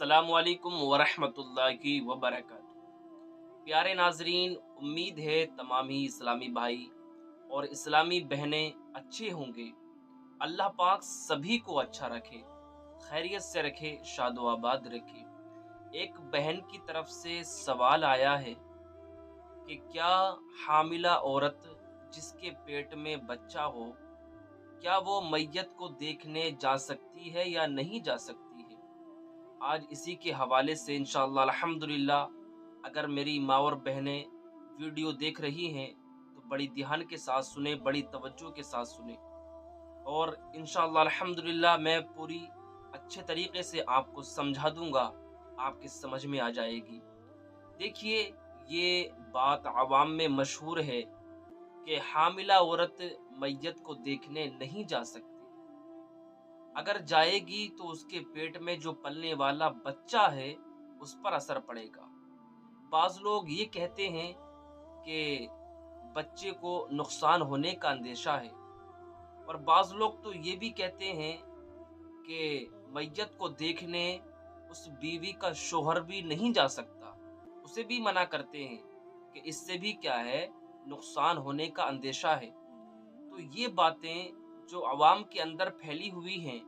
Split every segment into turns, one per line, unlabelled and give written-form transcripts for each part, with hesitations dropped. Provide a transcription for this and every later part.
अस्सलामुअलैकुम वरहमतुल्लाहि वबरकातुहू। प्यारे नाजरीन, उम्मीद है तमाम ही इस्लामी भाई और इस्लामी बहनें अच्छे होंगे। अल्लाह पाक सभी को अच्छा रखे, खैरियत से रखे, शादो आबाद रखे। एक बहन की तरफ से सवाल आया है कि क्या हामिला औरत जिसके पेट में बच्चा हो, क्या वो मैयत को देखने जा सकती है या नहीं जा सकती है। आज इसी के हवाले से इंशाअल्लाह अल्हम्दुलिल्लाह, अगर मेरी माँ और बहनें वीडियो देख रही हैं तो बड़ी ध्यान के साथ सुने, बड़ी तवज्जो के साथ सुने और इंशाअल्लाह अल्हम्दुलिल्लाह मैं पूरी अच्छे तरीके से आपको समझा दूंगा, आपके समझ में आ जाएगी। देखिए, ये बात आवाम में मशहूर है कि हामिला औरत मैयत को देखने नहीं जा सकती। अगर जाएगी तो उसके पेट में जो पलने वाला बच्चा है उस पर असर पड़ेगा। बाज लोग ये कहते हैं कि बच्चे को नुकसान होने का अंदेशा है और बाज लोग तो ये भी कहते हैं कि मैयत को देखने उस बीवी का शोहर भी नहीं जा सकता, उसे भी मना करते हैं कि इससे भी क्या है, नुकसान होने का अंदेशा है। तो ये बातें जो अवाम के अंदर फैली हुई हैं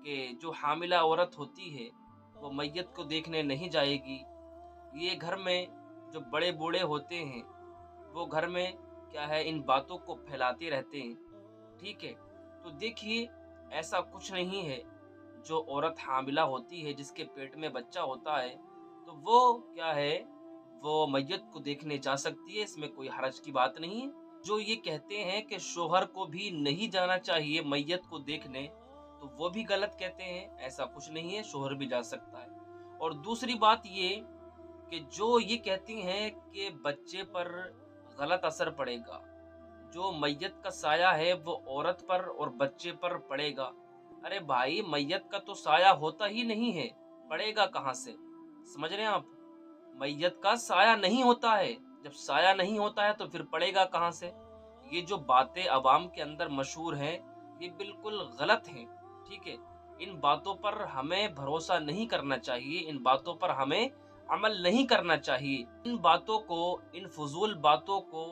कि जो हामिला औरत होती है वो मैयत को देखने नहीं जाएगी, ये घर में जो बड़े बूढ़े होते हैं वो घर में क्या है, इन बातों को फैलाते रहते हैं। ठीक है, तो देखिए, ऐसा कुछ नहीं है। जो औरत हामिला होती है, जिसके पेट में बच्चा होता है, तो वो क्या है, वो मैयत को देखने जा सकती है, इसमें कोई हरज की बात नहीं है। जो ये कहते हैं कि शोहर को भी नहीं जाना चाहिए मैयत को देखने, तो वो भी गलत कहते हैं। ऐसा कुछ नहीं है, शोहर भी जा सकता है। और दूसरी बात ये कि जो ये कहती हैं कि बच्चे पर गलत असर पड़ेगा, जो मैयत का साया है वो औरत पर और बच्चे पर पड़ेगा। अरे भाई, मैयत का तो साया होता ही नहीं है, पड़ेगा कहाँ से? समझ रहे हैं आप? मैयत का साया नहीं होता है। जब साया नहीं होता है तो फिर पड़ेगा कहाँ से? ये जो बातें अवाम के अंदर मशहूर हैं, ये बिल्कुल गलत हैं। ठीक है, इन बातों पर हमें भरोसा नहीं करना चाहिए, इन बातों पर हमें अमल नहीं करना चाहिए। इन बातों को, इन फजूल बातों को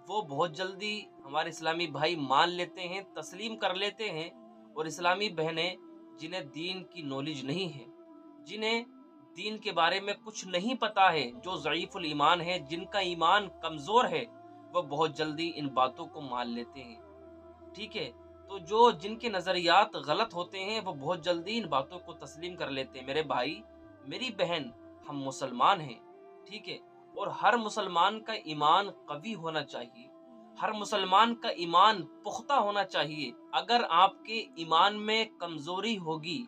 वो बहुत जल्दी हमारे इस्लामी भाई मान लेते हैं, तस्लीम कर लेते हैं। और इस्लामी बहनें जिन्हें दीन की नॉलेज नहीं है, जिन्हें दीन के बारे में कुछ नहीं पता है, जो ज़ईफुल ईमान है, जिनका ईमान कमज़ोर है, वो बहुत जल्दी इन बातों को मान लेते हैं। ठीक है, तो जो जिनके नज़रियात गलत होते हैं वो बहुत जल्दी इन बातों को तस्लीम कर लेते हैं। मेरे भाई, मेरी बहन, हम मुसलमान हैं। ठीक है, और हर मुसलमान का ईमान कवी होना चाहिए, हर मुसलमान का ईमान पुख्ता होना चाहिए। अगर आपके ईमान में कमजोरी होगी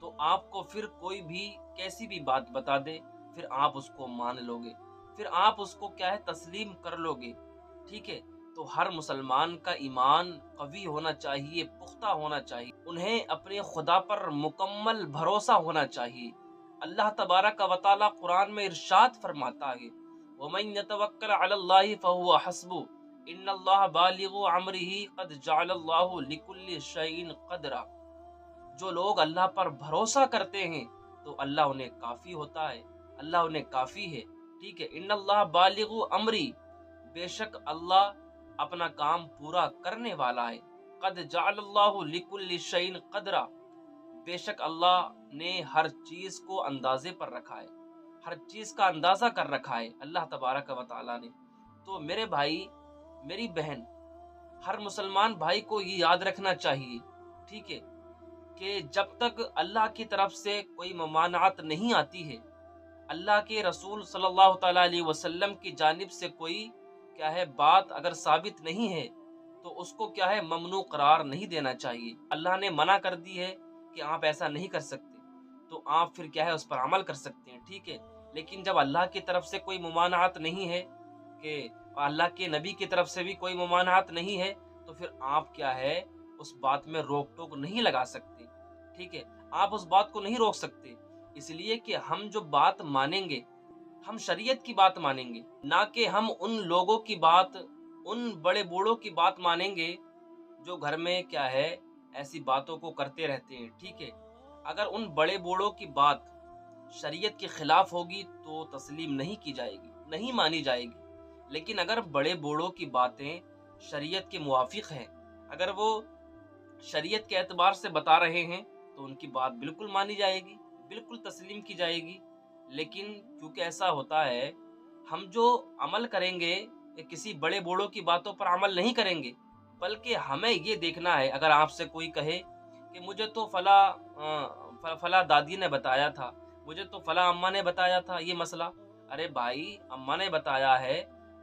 तो आपको फिर कोई भी कैसी भी बात बता दे, फिर आप उसको मान लोगे, फिर आप उसको क्या है, तस्लीम कर लोगे। ठीक है, तो हर मुसलमान का ईमान कवी होना चाहिए, पुख्ता होना चाहिए। उन्हें अपने खुदा पर मुकम्मल भरोसा होना चाहिए। अल्लाह तबारक व तआला कुरान में इरशाद फरमाता है, वमन यतवक्कल अलल्लाहि फहुवा हस्बुह इन्नल्लाह बालिगु अम्रिही क़द जअलल्लाहु लिकुल्लि शैइन क़दरा। जो लोग अल्लाह पर भरोसा करते हैं तो अल्लाह उन्हें काफी होता है, अल्लाह उन्हें काफी है। ठीक है, इन्नल्लाह बालिगु अम्री, बेशक अल्लाह अपना काम पूरा करने वाला है। क़द जअलल्लाहु लिकुल्लि शैइन क़दरा, बेशक अल्लाह ने हर चीज को अंदाजे पर रखा है, हर चीज का अंदाजा कर रखा है अल्लाह तबारक व तआला ने। तो मेरे भाई, मेरी बहन, हर मुसलमान भाई को ये याद रखना चाहिए, ठीक है, कि जब तक अल्लाह की तरफ से कोई ममानात नहीं आती है, अल्लाह के रसूल सल्लल्लाहु तआला अलैहि वसल्लम की जानिब से कोई क्या है, बात अगर साबित नहीं है तो उसको क्या है, ममनू करार नहीं देना चाहिए। अल्लाह ने मना कर दी है कि आप ऐसा नहीं कर सकते, तो आप फिर क्या है, उस पर अमल कर सकते हैं। ठीक है, लेकिन जब अल्लाह की तरफ से कोई ममानात नहीं है, कि अल्लाह के नबी की तरफ से भी कोई ममानात नहीं है, तो फिर आप क्या है, उस बात में रोक टोक नहीं लगा सकते। ठीक है, आप उस बात को नहीं रोक सकते, इसलिए कि हम जो बात मानेंगे, हम शरीयत की बात मानेंगे, ना कि हम उन लोगों की बात, उन बड़े बूढ़ों की बात मानेंगे जो घर में क्या है, ऐसी बातों को करते रहते हैं। ठीक है, अगर उन बड़े बूढ़ों की बात शरीयत के खिलाफ होगी तो तस्लीम नहीं की जाएगी, नहीं मानी जाएगी। लेकिन अगर बड़े बूढ़ों की बातें शरीयत के मुवाफिक हैं, अगर वो शरीयत के एतबार से बता रहे हैं, तो उनकी बात बिल्कुल मानी जाएगी, बिल्कुल तस्लीम की जाएगी। लेकिन क्योंकि ऐसा होता है, हम जो अमल करेंगे किसी बड़े बूढ़ों की बातों पर अमल नहीं करेंगे, बल्कि हमें ये देखना है। अगर आपसे कोई कहे कि मुझे तो फला दादी ने बताया था, मुझे तो फला अम्मा ने बताया था ये मसला। अरे भाई, अम्मा ने बताया है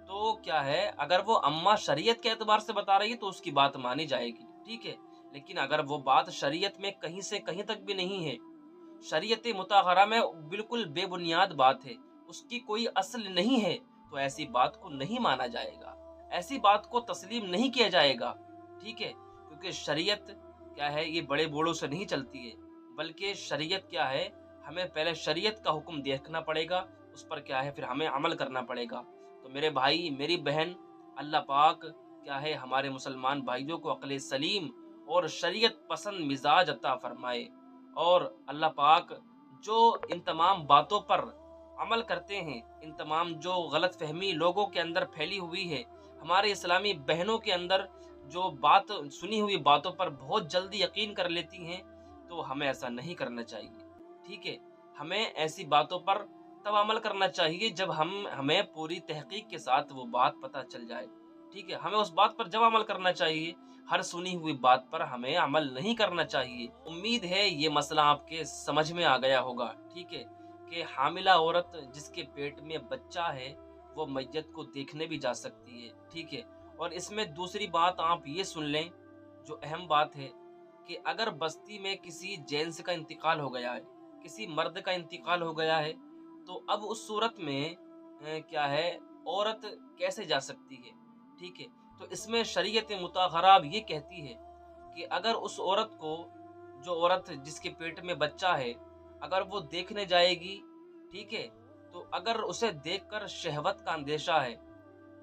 तो क्या है, अगर वो अम्मा शरीयत के एतबार से बता रही है तो उसकी बात मानी जाएगी, ठीक है। लेकिन अगर वो बात शरीयत में कहीं से कहीं तक भी नहीं है, शरीयत मुताहरा में बिल्कुल बेबुनियाद बात है, उसकी कोई असल नहीं है, तो ऐसी बात को नहीं माना जाएगा, ऐसी बात को तस्लीम नहीं किया जाएगा, ठीक है। क्योंकि शरीयत क्या है, ये बड़े बूढ़ों से नहीं चलती है, बल्कि शरीयत क्या है, हमें पहले शरीयत का हुक्म देखना पड़ेगा, उस पर क्या है फिर हमें अमल करना पड़ेगा। तो मेरे भाई, मेरी बहन, अल्लाह पाक क्या है हमारे मुसलमान भाइयों को अक्ल सलीम और शरीयत पसंद मिजाज अता फरमाए। और अल्लाह पाक जो इन तमाम बातों पर अमल करते हैं, इन तमाम जो गलत फहमी लोगों के अंदर फैली हुई है, हमारे इस्लामी बहनों के अंदर जो बात सुनी हुई बातों पर बहुत जल्दी यकीन कर लेती हैं, तो हमें ऐसा नहीं करना चाहिए, ठीक है। हमें ऐसी बातों पर तब अमल करना चाहिए जब हमें पूरी तहकीक के साथ वो बात पता चल जाए, ठीक है। हमें उस बात पर जब अमल करना चाहिए, हर सुनी हुई बात पर हमें अमल नहीं करना चाहिए। उम्मीद है ये मसला आपके समझ में आ गया होगा, ठीक है, कि हामिला औरत जिसके पेट में बच्चा है वो मैयत को देखने भी जा सकती है, ठीक है। और इसमें दूसरी बात आप ये सुन लें, जो अहम बात है, कि अगर बस्ती में किसी जेंट्स का इंतकाल हो गया है, किसी मर्द का इंतकाल हो गया है, तो अब उस सूरत में क्या है, औरत कैसे जा सकती है, ठीक है। तो इसमें शरीयत मुताहरा ये कहती है कि अगर उस औरत को, जो औरत जिसके पेट में बच्चा है, अगर वो देखने जाएगी, ठीक है, तो अगर उसे देखकर शहवत का अंदेशा है,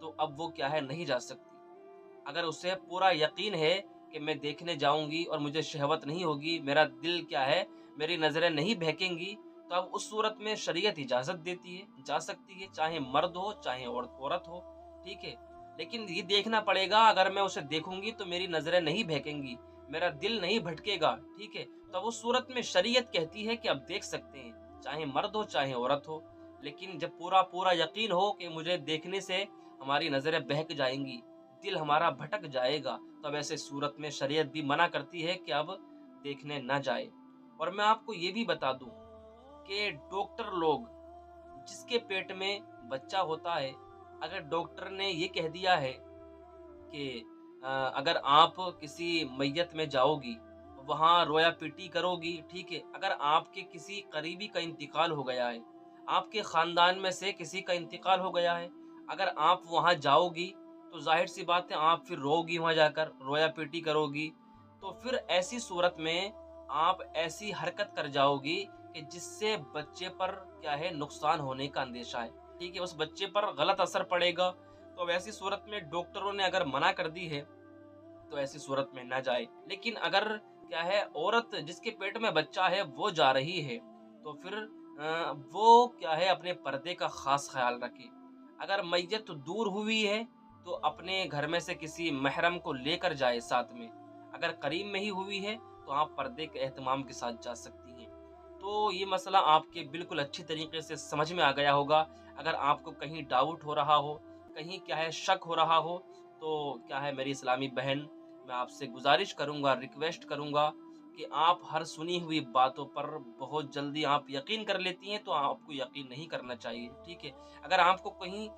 तो अब वो क्या है, नहीं जा सकती। अगर उसे पूरा यकीन है कि मैं देखने जाऊंगी और मुझे शहवत नहीं होगी, मेरा दिल क्या है, मेरी नजरें नहीं बहकेंगी, तो अब उस सूरत में शरीयत इजाजत देती है, जा सकती है, चाहे मर्द हो चाहे औरत हो, ठीक है। लेकिन ये देखना पड़ेगा, अगर मैं उसे देखूंगी तो मेरी नजरें नहीं बहकेंगी, मेरा दिल नहीं भटकेगा, ठीक है। तो उस सूरत में शरीयत कहती है कि अब देख सकते हैं, चाहे मर्द हो चाहे औरत हो। लेकिन जब पूरा पूरा यकीन हो कि मुझे देखने से हमारी नजरें बहक जाएंगी, दिल हमारा भटक जाएगा, तब ऐसे सूरत में शरीयत भी मना करती है कि अब देखने न जाए। और मैं आपको ये भी बता दूं कि डॉक्टर लोग, जिसके पेट में बच्चा होता है, अगर डॉक्टर ने ये कह दिया है कि अगर आप किसी मैयत में जाओगी, वहाँ रोया पीटी करोगी, ठीक है, अगर आपके किसी करीबी का इंतकाल हो गया है, आपके खानदान में से किसी का इंतकाल हो गया है, अगर आप वहाँ जाओगी तो जाहिर सी बात है आप फिर रोगी, वहाँ जाकर रोया पीटी करोगी। तो फिर ऐसी सूरत में आप ऐसी हरकत कर जाओगी कि जिससे बच्चे पर क्या है, नुकसान होने का अंदेशा है, ठीक है, उस बच्चे पर गलत असर पड़ेगा। तो ऐसी सूरत में डॉक्टरों ने अगर मना कर दी है तो ऐसी सूरत में ना जाए। लेकिन अगर क्या है, औरत जिसके पेट में बच्चा है वो जा रही है, तो फिर वो क्या है, अपने पर्दे का खास ख्याल रखे। अगर मैयत दूर हुई है तो अपने घर में से किसी महरम को लेकर जाए साथ में। अगर करीब में ही हुई है तो आप पर्दे के एहतमाम के साथ जा सकती हैं। तो ये मसला आपके बिल्कुल अच्छी तरीके से समझ में आ गया होगा। अगर आपको कहीं डाउट हो रहा हो, कहीं क्या है शक हो रहा हो, तो क्या है मेरी इस्लामी बहन, मैं आपसे गुजारिश करूंगा, रिक्वेस्ट करूंगा कि आप हर सुनी हुई बातों पर बहुत जल्दी आप यकीन कर लेती हैं, तो आपको यकीन नहीं करना चाहिए, ठीक है। अगर आपको कहीं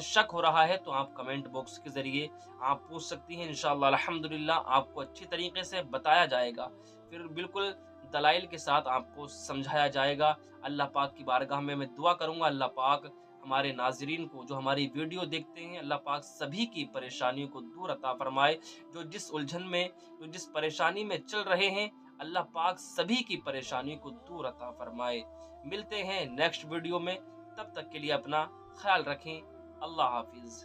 शक हो रहा है तो आप कमेंट बॉक्स के जरिए आप पूछ सकती हैं। इंशाअल्लाह अल्हम्दुलिल्लाह आपको अच्छी तरीके से बताया जाएगा, फिर बिल्कुल दलाइल के साथ आपको समझाया जाएगा। अल्लाह पाक की बारगाह में मैं दुआ करूंगा, अल्लाह पाक हमारे नाजरीन को, जो हमारी वीडियो देखते हैं, अल्लाह पाक सभी की परेशानियों को दूर अता फरमाए। जो जिस उलझन में, जो जिस परेशानी में चल रहे हैं, अल्लाह पाक सभी की परेशानियों को दूर अता फरमाए। मिलते हैं नेक्स्ट वीडियो में, तब तक के लिए अपना ख्याल रखें। अल्लाह हाफिज।